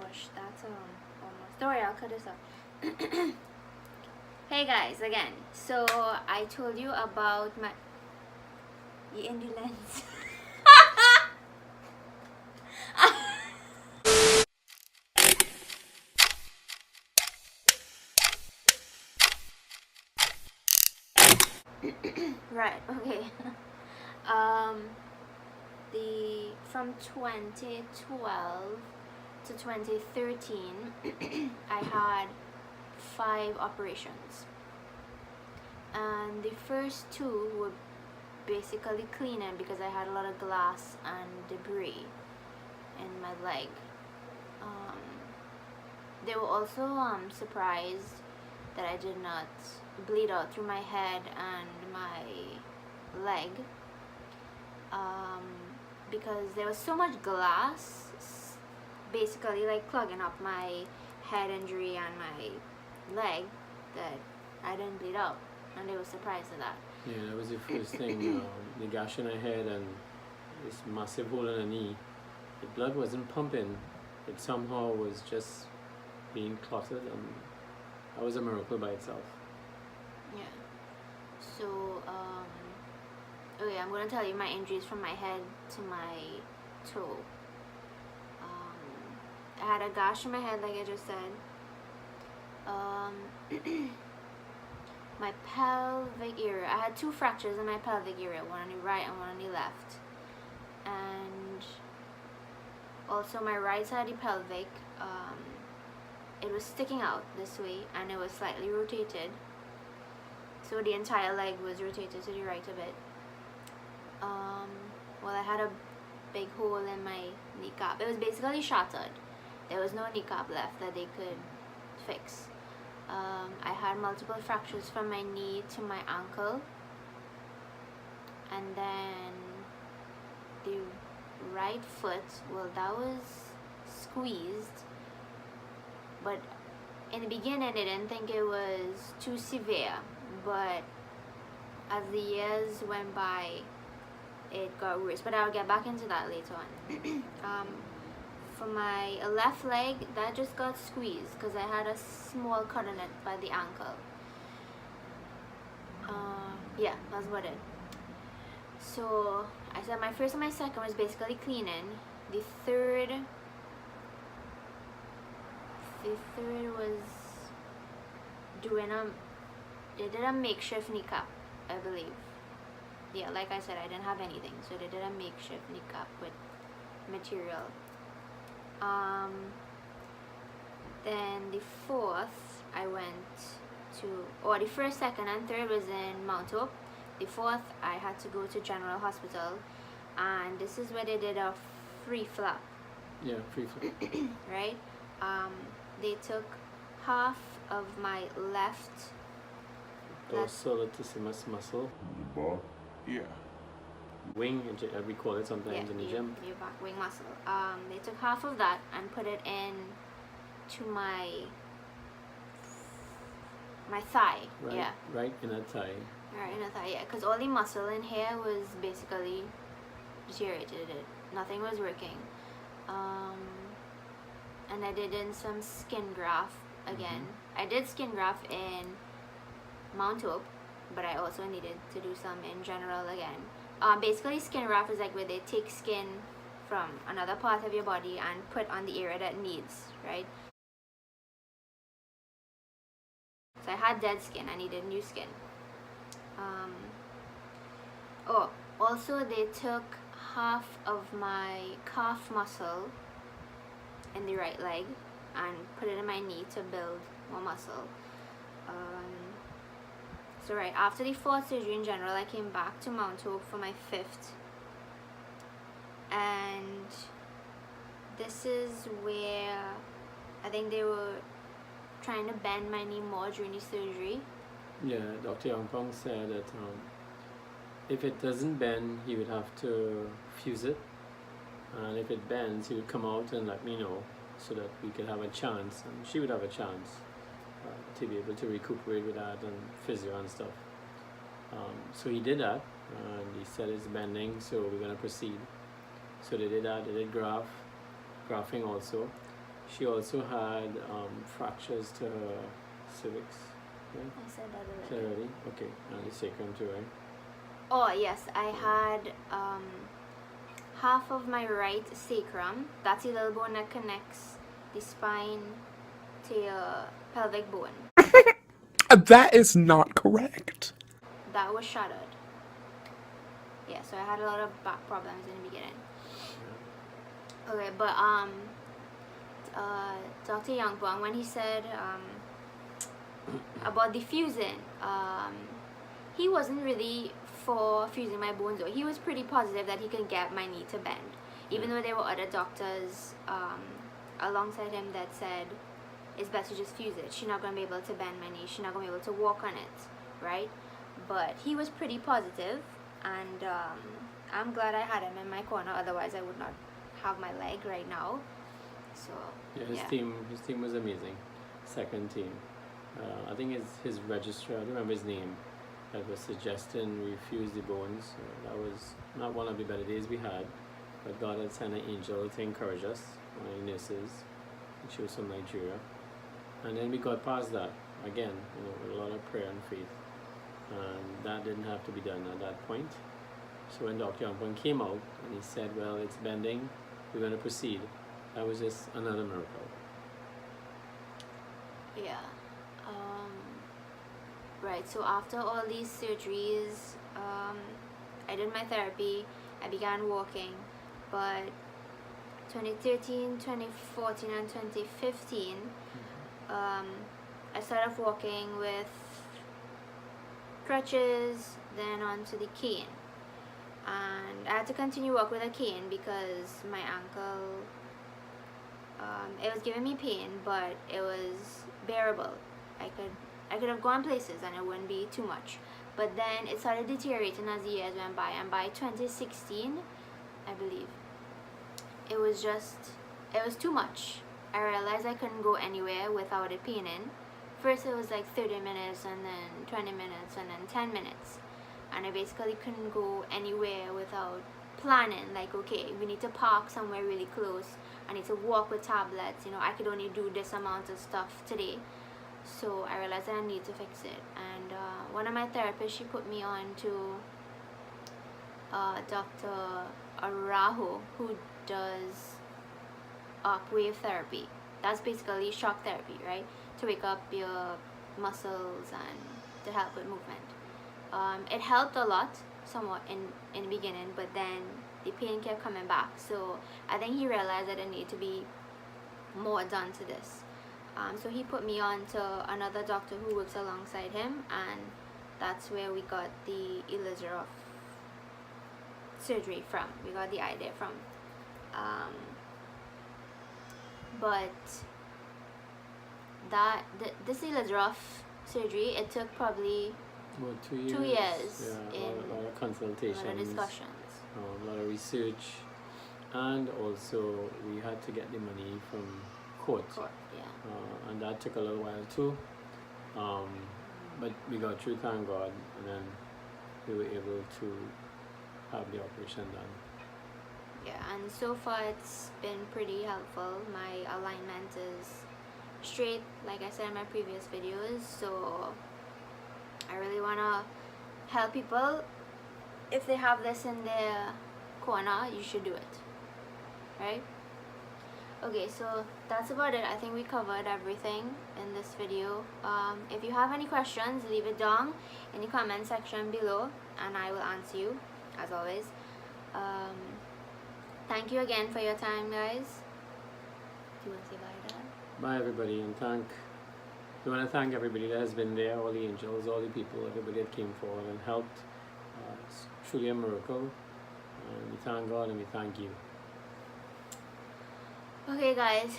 gosh, that's almost. Don't worry, I'll cut this up. Hey guys, again. So I told you about my indie lens. Right. Okay. um, the from 2012 to 2013, I had 5 operations, and the first 2 were basically cleaning because I had a lot of glass and debris in my leg. They were also surprised that I did not bleed out through my head and my leg, because there was so much glass basically like clogging up my head injury and my leg that I didn't bleed out, and they were surprised at that. Yeah, that was the first thing. The gash in her head and this massive hole in her knee. The blood wasn't pumping. It somehow was just being clotted, and that was a miracle by itself. Yeah. So, okay, I'm gonna tell you my injuries from my head to my toe. I had a gash in my head, like I just said. My pelvic area, I had 2 fractures in my pelvic area, one on the right and one on the left. And also my right side of the pelvic, it was sticking out this way and it was slightly rotated. So the entire leg was rotated to the right a bit. Well, I had a big hole in my kneecap. It was basically shattered. There was no kneecap left that they could fix. I had multiple fractures from my knee to my ankle, and then the right foot, well, that was squeezed, but in the beginning I didn't think it was too severe, but as the years went by it got worse, but I'll get back into that later on. For my left leg, that just got squeezed because I had a small cut in it by the ankle. Yeah, that's what it. So I said my first and my second was basically cleaning. The third was doing they did a makeshift kneecap, I believe. Yeah, like I said, I didn't have anything, so they did a makeshift kneecap with material. Then the fourth I went to, or the first, second and third was in Mount Hope. The fourth I had to go to General Hospital, and this is where they did a free flap. Yeah, free flap. Right? They took half of my left dorsolatus muscle. Yeah. Wing, we call it sometimes in the gym. Your back wing muscle. They took half of that and put it in to my thigh. Right, yeah. Right in a thigh. Right in the thigh, yeah. Because all the muscle in here was basically deteriorated. Nothing was working. And I did in some skin graft again. I did skin graft in Mount Hope, but I also needed to do some in general again. Basically, skin graft is like where they take skin from another part of your body and put on the area that needs, right? So I had dead skin, I needed new skin. Also they took half of my calf muscle in the right leg and put it in my knee to build more muscle. So right after the 4th surgery in general, I came back to Mount Hope for my 5th, and this is where I think they were trying to bend my knee more during the surgery. Yeah, Dr. Yangpong said that if it doesn't bend, he would have to fuse it, and if it bends, he would come out and let me know so that we could have a chance, and she would have a chance to be able to recuperate with that and physio and stuff. So he did that, and he said it's bending, so we're going to proceed. So they did that. They did grafting also, She also had fractures to her cervix. Right? I said that Is that already? Okay, and the sacrum too, right? Oh yes, I had half of my right sacrum. That's the little bone that connects the spine to your pelvic bone. That is not correct. That was shattered. Yeah, so I had a lot of back problems in the beginning. Okay, but Dr. Youngpong, when he said about the fusing, he wasn't really for fusing my bones though. He was pretty positive that he could get my knee to bend, even though there were other doctors alongside him that said it's best to just fuse it. She's not going to be able to bend my knee. She's not going to be able to walk on it, right? But he was pretty positive, and I'm glad I had him in my corner. Otherwise, I would not have my leg right now. So Yeah, his team was amazing. Second team. I think his registrar, I don't remember his name, that was suggesting we fuse the bones. That was not one of the better days we had, but God had sent an angel to encourage us, one of the nurses. She was from Nigeria. And then we got past that, again, with a lot of prayer and faith. And that didn't have to be done at that point. So when Dr. Youngpong came out and he said, well, it's bending, we're going to proceed, that was just another miracle. Yeah. Right, so after all these surgeries, I did my therapy, I began walking, but 2013, 2014 and 2015, I started walking with crutches, then onto the cane. And I had to continue walk with a cane because my ankle, it was giving me pain, but it was bearable. I could have gone places and it wouldn't be too much. But then it started deteriorating as the years went by, and by 2016, I believe, it was too much. I realized I couldn't go anywhere without it paining. First it was like 30 minutes, and then 20 minutes, and then 10 minutes. And I basically couldn't go anywhere without planning, like, okay, we need to park somewhere really close. I need to walk with tablets, I could only do this amount of stuff today. So I realized that I need to fix it. And one of my therapists, she put me on to Dr. Araho, who does wave therapy. That's basically shock therapy, right? To wake up your muscles and to help with movement. It helped a lot, somewhat in the beginning, but then the pain kept coming back. So I think he realized that there needed to be more done to this. So he put me on to another doctor who works alongside him, and that's where we got the Elizarov surgery from. We got the idea from. But this Elizarov surgery, it took probably About 2 years. 2 years Yeah, in a lot of consultations. a lot of discussions. A lot of research, and also we had to get the money from court. Yeah. And that took a little while too, but we got through, thank God, and then we were able to have the operation done. Yeah, and so far it's been pretty helpful. My alignment is straight, like I said in my previous videos, so I really want to help people. If they have this in their corner, you should do it, right? Okay, so that's about it. I think we covered everything in this video. If you have any questions, leave it down in the comment section below and I will answer you, as always. Thank you again for your time, guys. Do you want to say bye, Dad? Bye, everybody, and we want to thank everybody that has been there, all the angels, all the people, everybody that came forward and helped. It's truly a miracle, and we thank God and we thank you. Okay, guys,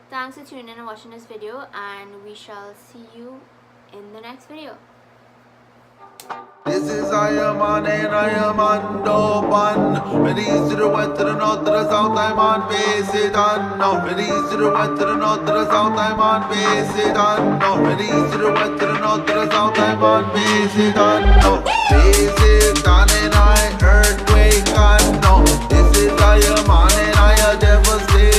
thanks for tuning in and watching this video, and we shall see you in the next video. This is I am on and I am on Doban. When east to the west to the north to the south, I'm on base it on. No, when east to the west to the north to the south, I'm on base it on. No, when east to the west to the north to the south, I'm on base it on. No, base it on and I earthquake on. No, this is I am on and I am devastated.